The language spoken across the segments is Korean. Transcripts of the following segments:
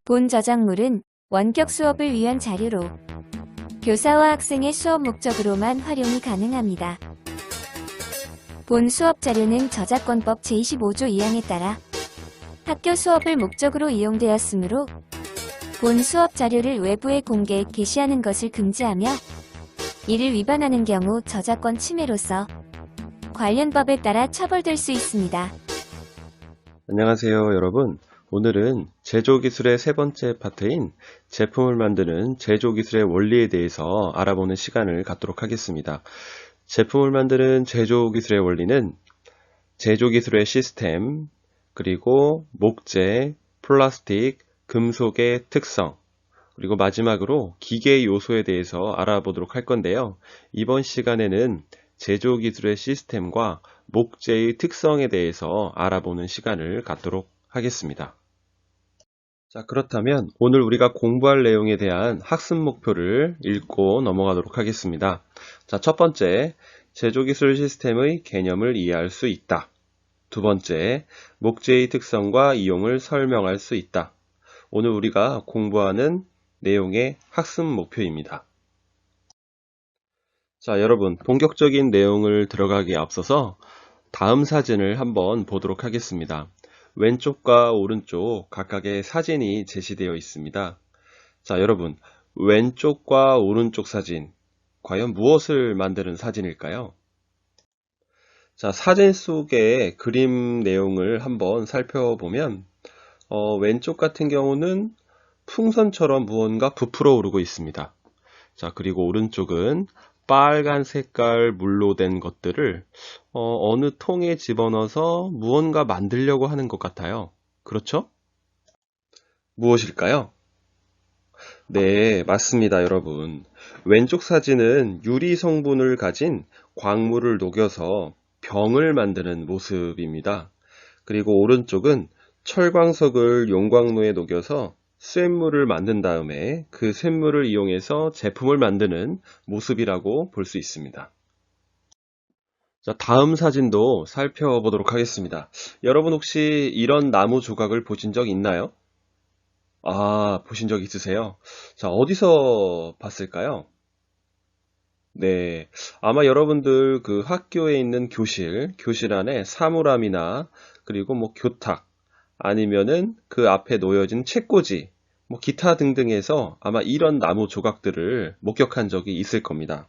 본 저작물은 원격 수업을 위한 자료로 교사와 학생의 수업 목적으로만 활용이 가능합니다. 본 수업 자료는 저작권법 제25조 2항에 따라 학교 수업을 목적으로 이용되었으므로 본 수업 자료를 외부에 공개, 게시하는 것을 금지하며 이를 위반하는 경우 저작권 침해로서 관련 법에 따라 처벌될 수 있습니다. 안녕하세요, 여러분. 오늘은 제조기술의 세 번째 파트인 제품을 만드는 제조기술의 원리에 대해서 알아보는 시간을 갖도록 하겠습니다. 제품을 만드는 제조기술의 원리는 제조기술의 시스템, 그리고 목재, 플라스틱, 금속의 특성, 그리고 마지막으로 기계 요소에 대해서 알아보도록 할 건데요. 이번 시간에는 제조기술의 시스템과 목재의 특성에 대해서 알아보는 시간을 갖도록 하겠습니다. 자, 그렇다면 오늘 우리가 공부할 내용에 대한 학습 목표를 읽고 넘어가도록 하겠습니다. 자, 첫 번째, 제조기술 시스템의 개념을 이해할 수 있다. 두 번째, 목재의 특성과 이용을 설명할 수 있다. 오늘 우리가 공부하는 내용의 학습 목표입니다. 자, 여러분, 본격적인 내용을 들어가기에 앞서서 다음 사진을 한번 보도록 하겠습니다. 왼쪽과 오른쪽 각각의 사진이 제시되어 있습니다. 자, 여러분, 왼쪽과 오른쪽 사진, 과연 무엇을 만드는 사진일까요? 자, 사진 속의 그림 내용을 한번 살펴보면 왼쪽 같은 경우는 풍선처럼 무언가 부풀어 오르고 있습니다. 자, 그리고 오른쪽은 빨간 색깔 물로 된 것들을 어느 통에 집어넣어서 무언가 만들려고 하는 것 같아요. 그렇죠? 무엇일까요? 네, 맞습니다, 여러분. 왼쪽 사진은 유리 성분을 가진 광물을 녹여서 병을 만드는 모습입니다. 그리고 오른쪽은 철광석을 용광로에 녹여서 쇳물을 만든 다음에 그 쇳물을 이용해서 제품을 만드는 모습이라고 볼 수 있습니다. 자, 다음 사진도 살펴보도록 하겠습니다. 여러분 혹시 이런 나무 조각을 보신 적 있나요? 아, 보신 적 있으세요? 자, 어디서 봤을까요? 네, 아마 여러분들 그 학교에 있는 교실 안에 사물함이나 그리고 뭐 교탁 아니면은 그 앞에 놓여진 책꽂이 뭐 기타 등등에서 아마 이런 나무 조각들을 목격한 적이 있을 겁니다.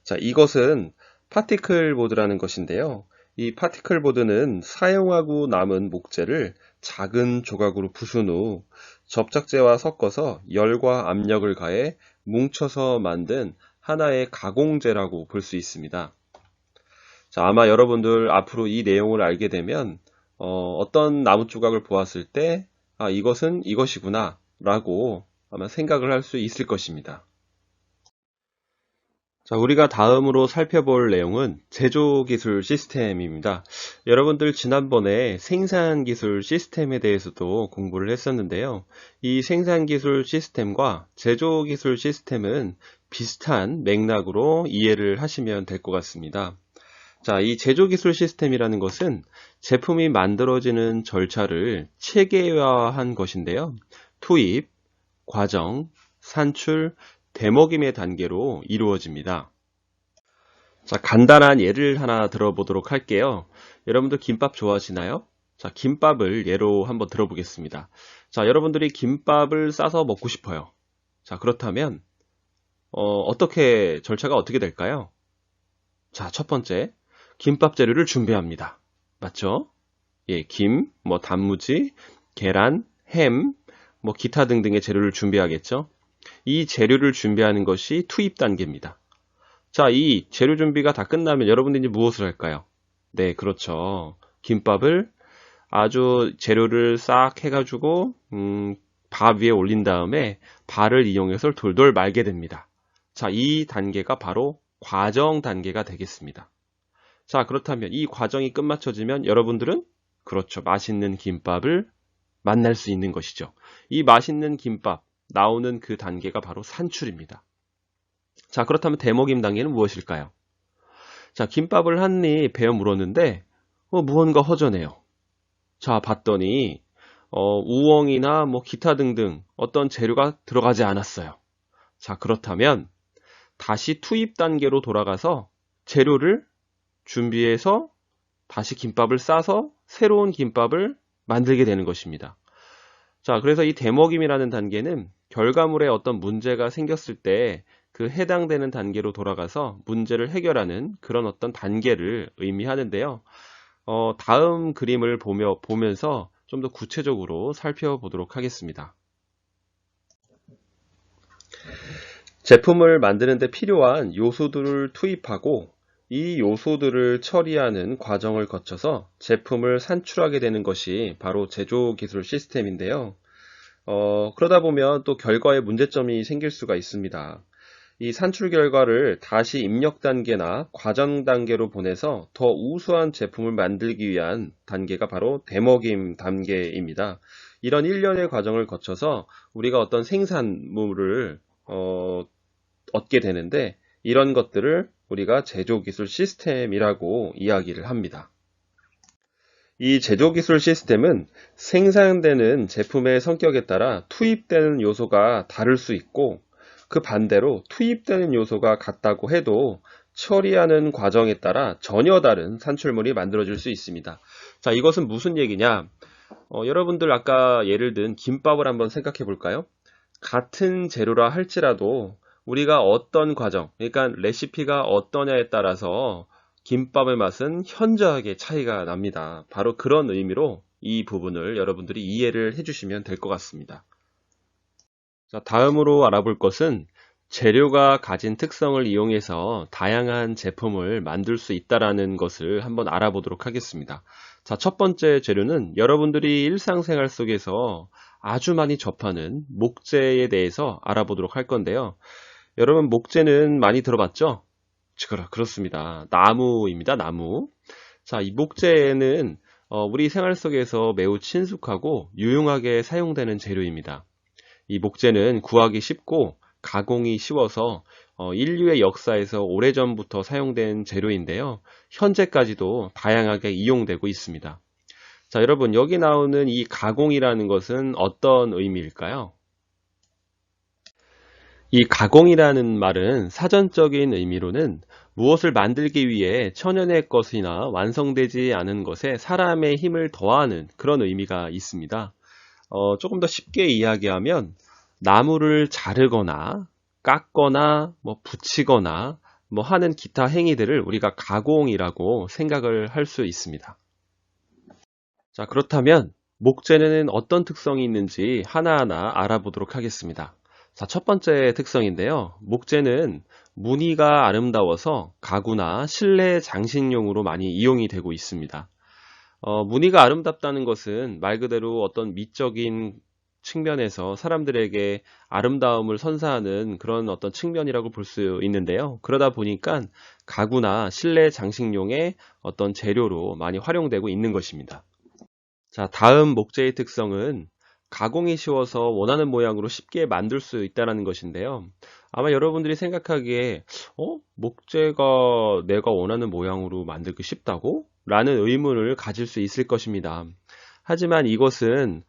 자, 이것은 파티클 보드라는 것인데요. 이 파티클 보드는 사용하고 남은 목재를 작은 조각으로 부순 후 접착제와 섞어서 열과 압력을 가해 뭉쳐서 만든 하나의 가공재라고 볼 수 있습니다. 자, 아마 여러분들 앞으로 이 내용을 알게 되면 어떤 나무 조각을 보았을 때 아, 이것은 이것이구나 라고 아마 생각을 할 수 있을 것입니다. 자, 우리가 다음으로 살펴볼 내용은 제조기술 시스템입니다. 여러분들 지난번에 생산기술 시스템에 대해서도 공부를 했었는데요. 이 생산기술 시스템과 제조기술 시스템은 비슷한 맥락으로 이해를 하시면 될 것 같습니다. 자, 이 제조기술 시스템이라는 것은 제품이 만들어지는 절차를 체계화한 것인데요. 투입, 과정, 산출, 대먹임의 단계로 이루어집니다. 자, 간단한 예를 하나 들어보도록 할게요. 여러분들 김밥 좋아하시나요? 자, 김밥을 예로 한번 들어보겠습니다. 자, 여러분들이 김밥을 싸서 먹고 싶어요. 자, 그렇다면 절차가 어떻게 될까요? 자, 첫 번째, 김밥 재료를 준비합니다. 맞죠? 예, 김, 뭐 단무지, 계란, 햄, 뭐 기타 등등의 재료를 준비하겠죠? 이 재료를 준비하는 것이 투입 단계입니다. 자, 이 재료 준비가 다 끝나면 여러분들이 무엇을 할까요? 네, 그렇죠. 김밥을 아주 재료를 싹 해가지고 밥 위에 올린 다음에 발을 이용해서 돌돌 말게 됩니다. 자, 이 단계가 바로 과정 단계가 되겠습니다. 자, 그렇다면 이 과정이 끝마쳐지면 여러분들은 그렇죠. 맛있는 김밥을 만날 수 있는 것이죠. 이 맛있는 김밥 나오는 그 단계가 바로 산출입니다. 자, 그렇다면 대먹임 단계는 무엇일까요? 자, 김밥을 한 입 베어 물었는데 무언가 허전해요. 자, 봤더니 우엉이나 뭐 기타 등등 어떤 재료가 들어가지 않았어요. 자, 그렇다면 다시 투입 단계로 돌아가서 재료를 준비해서 다시 김밥을 싸서 새로운 김밥을 만들게 되는 것입니다. 자, 그래서 이 대먹임이라는 단계는 결과물에 어떤 문제가 생겼을 때 그 해당되는 단계로 돌아가서 문제를 해결하는 그런 어떤 단계를 의미하는데요. 다음 그림을 보면서 좀 더 구체적으로 살펴보도록 하겠습니다. 제품을 만드는 데 필요한 요소들을 투입하고 이 요소들을 처리하는 과정을 거쳐서 제품을 산출하게 되는 것이 바로 제조기술 시스템인데요. 그러다 보면 또 결과에 문제점이 생길 수가 있습니다. 이 산출 결과를 다시 입력 단계나 과정 단계로 보내서 더 우수한 제품을 만들기 위한 단계가 바로 대먹임 단계입니다. 이런 일련의 과정을 거쳐서 우리가 어떤 생산물을 얻게 되는데 이런 것들을 우리가 제조기술 시스템이라고 이야기를 합니다. 이 제조기술 시스템은 생산되는 제품의 성격에 따라 투입되는 요소가 다를 수 있고 그 반대로 투입되는 요소가 같다고 해도 처리하는 과정에 따라 전혀 다른 산출물이 만들어질 수 있습니다. 자, 이것은 무슨 얘기냐? 여러분들 아까 예를 든 김밥을 한번 생각해 볼까요? 같은 재료라 할지라도 우리가 어떤 과정, 그러니까 레시피가 어떠냐에 따라서 김밥의 맛은 현저하게 차이가 납니다. 바로 그런 의미로 이 부분을 여러분들이 이해를 해주시면 될 것 같습니다. 자, 다음으로 알아볼 것은 재료가 가진 특성을 이용해서 다양한 제품을 만들 수 있다는 것을 한번 알아보도록 하겠습니다. 자, 첫 번째 재료는 여러분들이 일상생활 속에서 아주 많이 접하는 목재에 대해서 알아보도록 할 건데요. 여러분, 목재는 많이 들어봤죠? 그렇습니다. 나무입니다. 나무. 자, 이 목재는 우리 생활 속에서 매우 친숙하고 유용하게 사용되는 재료입니다. 이 목재는 구하기 쉽고 가공이 쉬워서 인류의 역사에서 오래전부터 사용된 재료인데요. 현재까지도 다양하게 이용되고 있습니다. 자, 여러분, 여기 나오는 이 가공이라는 것은 어떤 의미일까요? 이 가공이라는 말은 사전적인 의미로는 무엇을 만들기 위해 천연의 것이나 완성되지 않은 것에 사람의 힘을 더하는 그런 의미가 있습니다. 조금 더 쉽게 이야기하면 나무를 자르거나 깎거나 붙이거나 하는 기타 행위들을 우리가 가공이라고 생각을 할 수 있습니다. 자, 그렇다면 목재는 어떤 특성이 있는지 하나하나 알아보도록 하겠습니다. 자, 첫 번째 특성인데요. 목재는 무늬가 아름다워서 가구나 실내 장식용으로 많이 이용이 되고 있습니다. 무늬가 아름답다는 것은 말 그대로 어떤 미적인 측면에서 사람들에게 아름다움을 선사하는 그런 어떤 측면이라고 볼 수 있는데요. 그러다 보니까 가구나 실내 장식용의 어떤 재료로 많이 활용되고 있는 것입니다. 자, 다음 목재의 특성은 가공이 쉬워서 원하는 모양으로 쉽게 만들 수 있다는 것인데요. 아마 여러분들이 생각하기에 목재가 내가 원하는 모양으로 만들기 쉽다고? 라는 의문을 가질 수 있을 것입니다. 하지만 이것은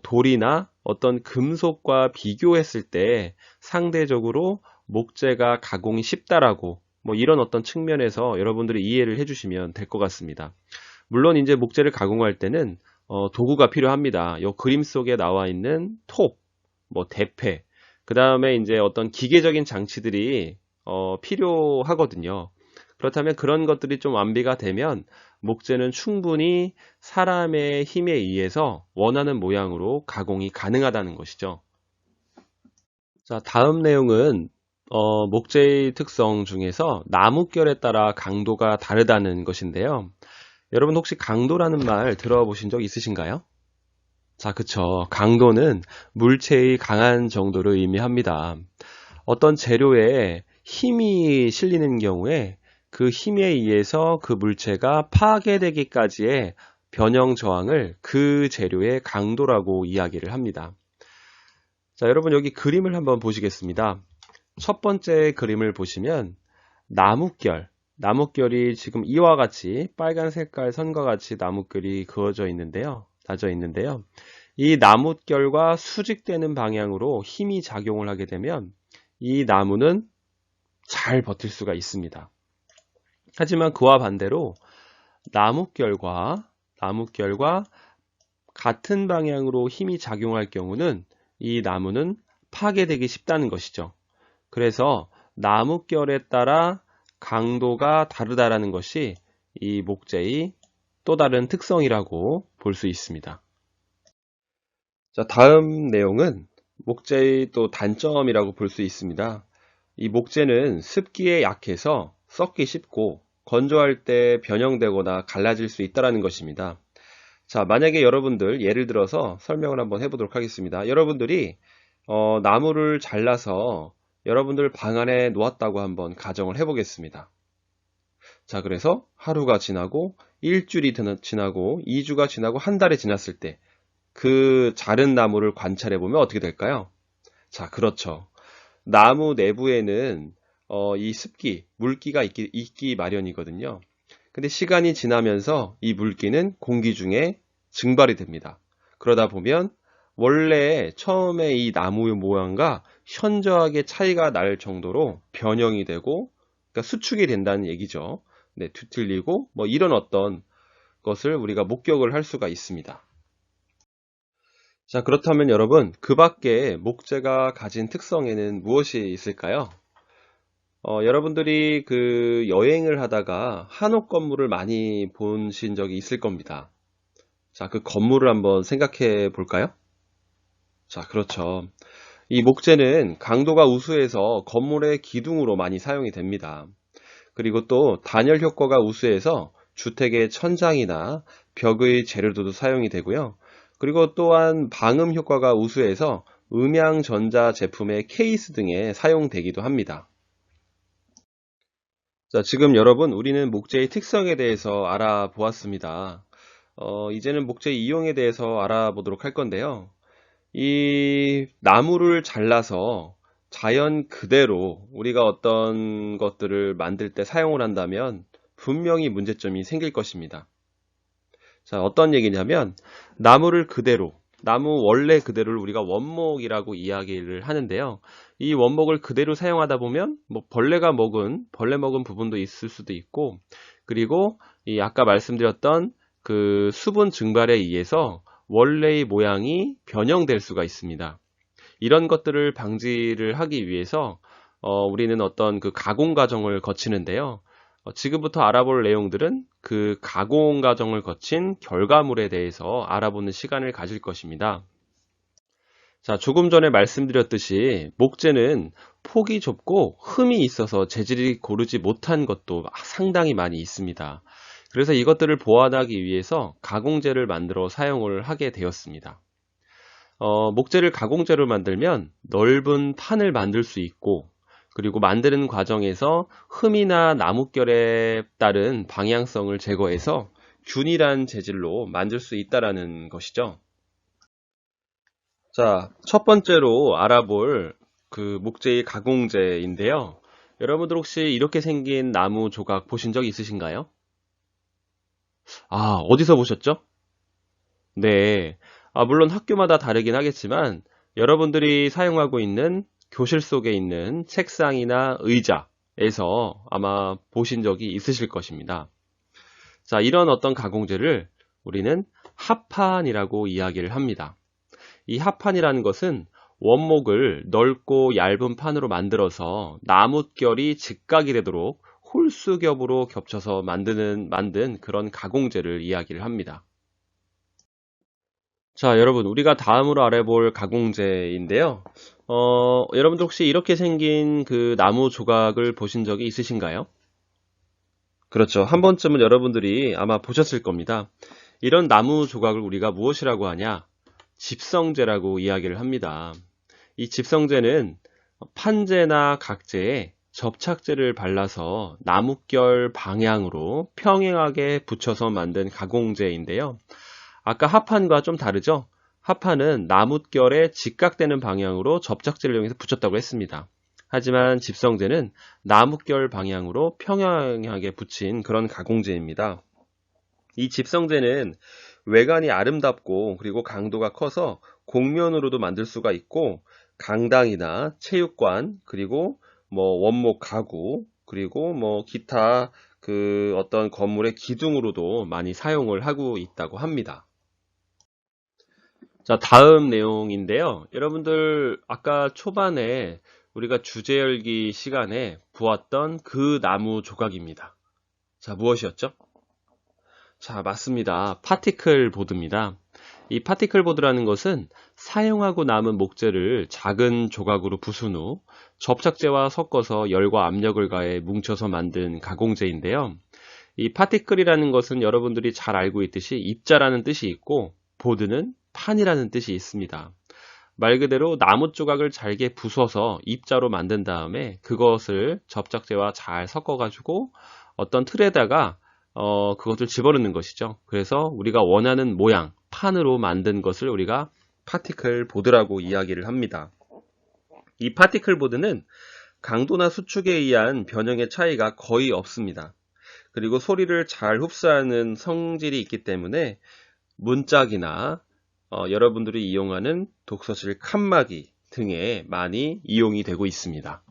돌이나 어떤 금속과 비교했을 때 상대적으로 목재가 가공이 쉽다라고 이런 어떤 측면에서 여러분들이 이해를 해주시면 될 것 같습니다. 물론 이제 목재를 가공할 때는 도구가 필요합니다. 이 그림 속에 나와 있는 톱, 대패, 그 다음에 이제 어떤 기계적인 장치들이 필요하거든요. 그렇다면 그런 것들이 좀 완비가 되면 목재는 충분히 사람의 힘에 의해서 원하는 모양으로 가공이 가능하다는 것이죠. 자, 다음 내용은 목재의 특성 중에서 나무결에 따라 강도가 다르다는 것인데요. 여러분 혹시 강도라는 말 들어보신 적 있으신가요? 자, 그쵸. 강도는 물체의 강한 정도를 의미합니다. 어떤 재료에 힘이 실리는 경우에 그 힘에 의해서 그 물체가 파괴되기까지의 변형 저항을 그 재료의 강도라고 이야기를 합니다. 자, 여러분 여기 그림을 한번 보시겠습니다. 첫 번째 그림을 보시면 나무결이 지금 이와 같이 빨간 색깔 선과 같이 나무결이 다져 있는데요. 이 나뭇결과 수직되는 방향으로 힘이 작용을 하게 되면 이 나무는 잘 버틸 수가 있습니다. 하지만 그와 반대로 나뭇결과 같은 방향으로 힘이 작용할 경우는 이 나무는 파괴되기 쉽다는 것이죠. 그래서 나뭇결에 따라 강도가 다르다라는 것이 이 목재의 또 다른 특성이라고 볼 수 있습니다. 자, 다음 내용은 목재의 또 단점이라고 볼 수 있습니다. 이 목재는 습기에 약해서 썩기 쉽고 건조할 때 변형되거나 갈라질 수 있다는 것입니다. 자, 만약에 여러분들 예를 들어서 설명을 한번 해보도록 하겠습니다. 여러분들이 나무를 잘라서 여러분들 방 안에 놓았다고 한번 가정을 해보겠습니다. 자, 그래서 하루가 지나고 일주일이 지나고 2주가 지나고 한 달이 지났을 때 그 자른 나무를 관찰해 보면 어떻게 될까요? 자, 그렇죠. 나무 내부에는 이 습기, 물기가 있기 마련이거든요. 근데 시간이 지나면서 이 물기는 공기 중에 증발이 됩니다. 그러다 보면 원래 처음에 이 나무의 모양과 현저하게 차이가 날 정도로 변형이 되고, 그러니까 수축이 된다는 얘기죠. 네, 뒤틀리고 뭐 이런 어떤 것을 우리가 목격을 할 수가 있습니다. 자, 그렇다면 여러분, 그 밖에 목재가 가진 특성에는 무엇이 있을까요? 여러분들이 그 여행을 하다가 한옥 건물을 많이 보신 적이 있을 겁니다. 자, 그 건물을 한번 생각해 볼까요? 자, 그렇죠. 이 목재는 강도가 우수해서 건물의 기둥으로 많이 사용이 됩니다. 그리고 또 단열 효과가 우수해서 주택의 천장이나 벽의 재료로도 사용이 되고요. 그리고 또한 방음 효과가 우수해서 음향 전자 제품의 케이스 등에 사용되기도 합니다. 자, 지금 여러분, 우리는 목재의 특성에 대해서 알아보았습니다. 이제는 목재 이용에 대해서 알아보도록 할 건데요. 이 나무를 잘라서 자연 그대로 우리가 어떤 것들을 만들 때 사용을 한다면 분명히 문제점이 생길 것입니다. 자, 어떤 얘기냐면 나무를 그대로, 나무 원래 그대로를 우리가 원목이라고 이야기를 하는데요. 이 원목을 그대로 사용하다 보면 뭐 벌레 먹은 부분도 있을 수도 있고, 그리고 이 아까 말씀드렸던 그 수분 증발에 의해서 원래의 모양이 변형될 수가 있습니다. 이런 것들을 방지를 하기 위해서 우리는 어떤 그 가공 과정을 거치는데요. 지금부터 알아볼 내용들은 그 가공 과정을 거친 결과물에 대해서 알아보는 시간을 가질 것입니다. 자, 조금 전에 말씀드렸듯이 목재는 폭이 좁고 흠이 있어서 재질이 고르지 못한 것도 상당히 많이 있습니다. 그래서 이것들을 보완하기 위해서 가공재를 만들어 사용을 하게 되었습니다. 목재를 가공재로 만들면 넓은 판을 만들 수 있고, 그리고 만드는 과정에서 흠이나 나뭇결에 따른 방향성을 제거해서 균일한 재질로 만들 수 있다는 것이죠. 자, 첫 번째로 알아볼 그 목재의 가공재인데요. 여러분들 혹시 이렇게 생긴 나무 조각 보신 적 있으신가요? 아, 어디서 보셨죠? 네. 물론 학교마다 다르긴 하겠지만 여러분들이 사용하고 있는 교실 속에 있는 책상이나 의자에서 아마 보신 적이 있으실 것입니다. 자, 이런 어떤 가공재를 우리는 합판이라고 이야기를 합니다. 이 합판이라는 것은 원목을 넓고 얇은 판으로 만들어서 나뭇결이 직각이 되도록 홀수겹으로 겹쳐서 만든 그런 가공재를 이야기를 합니다. 자, 여러분, 우리가 다음으로 알아볼 가공재인데요. 여러분들 혹시 이렇게 생긴 그 나무 조각을 보신 적이 있으신가요? 그렇죠. 한 번쯤은 여러분들이 아마 보셨을 겁니다. 이런 나무 조각을 우리가 무엇이라고 하냐? 집성재라고 이야기를 합니다. 이 집성재는 판재나 각재에 접착제를 발라서 나뭇결 방향으로 평행하게 붙여서 만든 가공재인데요. 아까 합판과 좀 다르죠? 합판은 나뭇결에 직각되는 방향으로 접착제를 이용해서 붙였다고 했습니다. 하지만 집성재는 나뭇결 방향으로 평행하게 붙인 그런 가공재입니다. 이 집성재는 외관이 아름답고 그리고 강도가 커서 곡면으로도 만들 수가 있고 강당이나 체육관 그리고 뭐 원목 가구 그리고 뭐 기타 그 어떤 건물의 기둥으로도 많이 사용을 하고 있다고 합니다. 자, 다음 내용인데요. 여러분들 아까 초반에 우리가 주제 열기 시간에 보았던 그 나무 조각입니다. 자, 무엇이었죠? 자, 맞습니다. 파티클 보드입니다. 이 파티클 보드라는 것은 사용하고 남은 목재를 작은 조각으로 부순 후 접착제와 섞어서 열과 압력을 가해 뭉쳐서 만든 가공재인데요. 이 파티클이라는 것은 여러분들이 잘 알고 있듯이 입자라는 뜻이 있고 보드는 판이라는 뜻이 있습니다. 말 그대로 나무 조각을 잘게 부숴서 입자로 만든 다음에 그것을 접착제와 잘 섞어가지고 어떤 틀에다가 그것을 집어넣는 것이죠. 그래서 우리가 원하는 모양, 판으로 만든 것을 우리가 파티클 보드라고 이야기를 합니다. 이 파티클 보드는 강도나 수축에 의한 변형의 차이가 거의 없습니다. 그리고 소리를 잘 흡수하는 성질이 있기 때문에 문짝이나 여러분들이 이용하는 독서실 칸막이 등에 많이 이용이 되고 있습니다.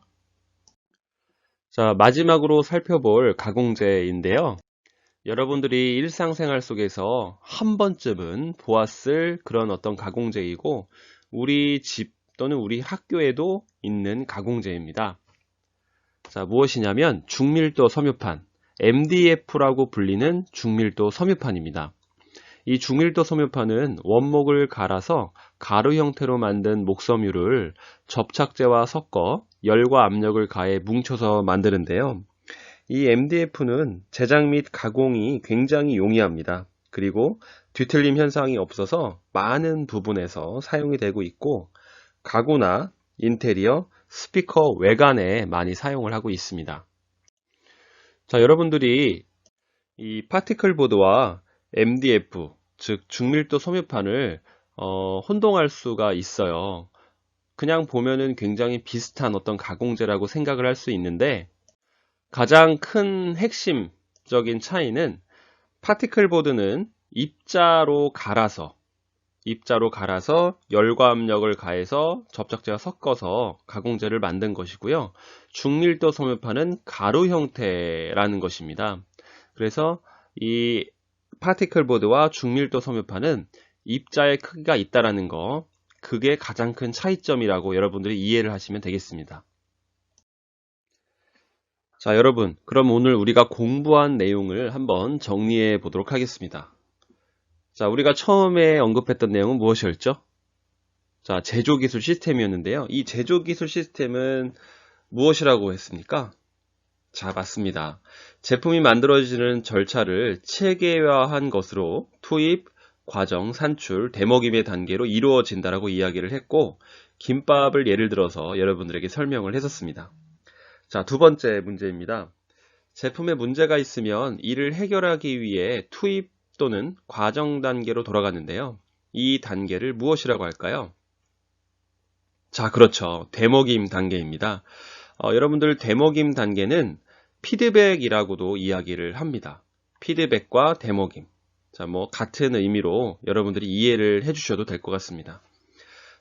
자, 마지막으로 살펴볼 가공재인데요. 여러분들이 일상생활 속에서 한 번쯤은 보았을 그런 어떤 가공재이고 우리 집 또는 우리 학교에도 있는 가공재입니다. 자, 무엇이냐면 중밀도 섬유판, MDF라고 불리는 중밀도 섬유판입니다. 이 중밀도 섬유판은 원목을 갈아서 가루 형태로 만든 목섬유를 접착제와 섞어 열과 압력을 가해 뭉쳐서 만드는데요. 이 MDF는 제작 및 가공이 굉장히 용이합니다. 그리고 뒤틀림 현상이 없어서 많은 부분에서 사용이 되고 있고 가구나 인테리어, 스피커 외관에 많이 사용을 하고 있습니다. 자, 여러분들이 이 파티클 보드와 MDF, 즉 중밀도 섬유판을 혼동할 수가 있어요. 그냥 보면은 굉장히 비슷한 어떤 가공재라고 생각을 할 수 있는데 가장 큰 핵심적인 차이는 파티클 보드는 입자로 갈아서 열과 압력을 가해서 접착제와 섞어서 가공재를 만든 것이고요. 중밀도 섬유판은 가루 형태라는 것입니다. 그래서 이 파티클 보드와 중밀도 섬유판은 입자의 크기가 있다라는 거, 그게 가장 큰 차이점이라고 여러분들이 이해를 하시면 되겠습니다. 자, 여러분, 그럼 오늘 우리가 공부한 내용을 한번 정리해 보도록 하겠습니다. 자, 우리가 처음에 언급했던 내용은 무엇이었죠? 자, 제조기술 시스템이었는데요. 이 제조기술 시스템은 무엇이라고 했습니까? 자, 맞습니다. 제품이 만들어지는 절차를 체계화한 것으로 투입, 과정, 산출, 데모김의 단계로 이루어진다라고 이야기를 했고 김밥을 예를 들어서 여러분들에게 설명을 했었습니다. 자, 두 번째 문제입니다. 제품에 문제가 있으면 이를 해결하기 위해 투입 또는 과정 단계로 돌아가는데요. 이 단계를 무엇이라고 할까요? 자, 그렇죠. 데모김 단계입니다. 여러분들 데모김 단계는 피드백이라고도 이야기를 합니다. 피드백과 데모김. 자, 뭐 같은 의미로 여러분들이 이해를 해주셔도 될 것 같습니다.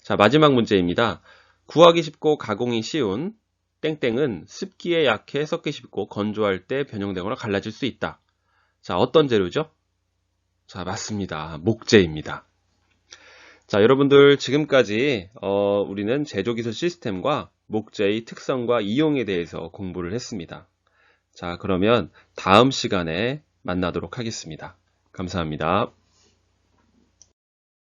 자, 마지막 문제입니다. 구하기 쉽고 가공이 쉬운 땡땡은 습기에 약해 썩기 쉽고 건조할 때 변형되거나 갈라질 수 있다. 자, 어떤 재료죠? 자, 맞습니다. 목재입니다. 자, 여러분들 지금까지 우리는 제조기술 시스템과 목재의 특성과 이용에 대해서 공부를 했습니다. 자, 그러면 다음 시간에 만나도록 하겠습니다. 감사합니다.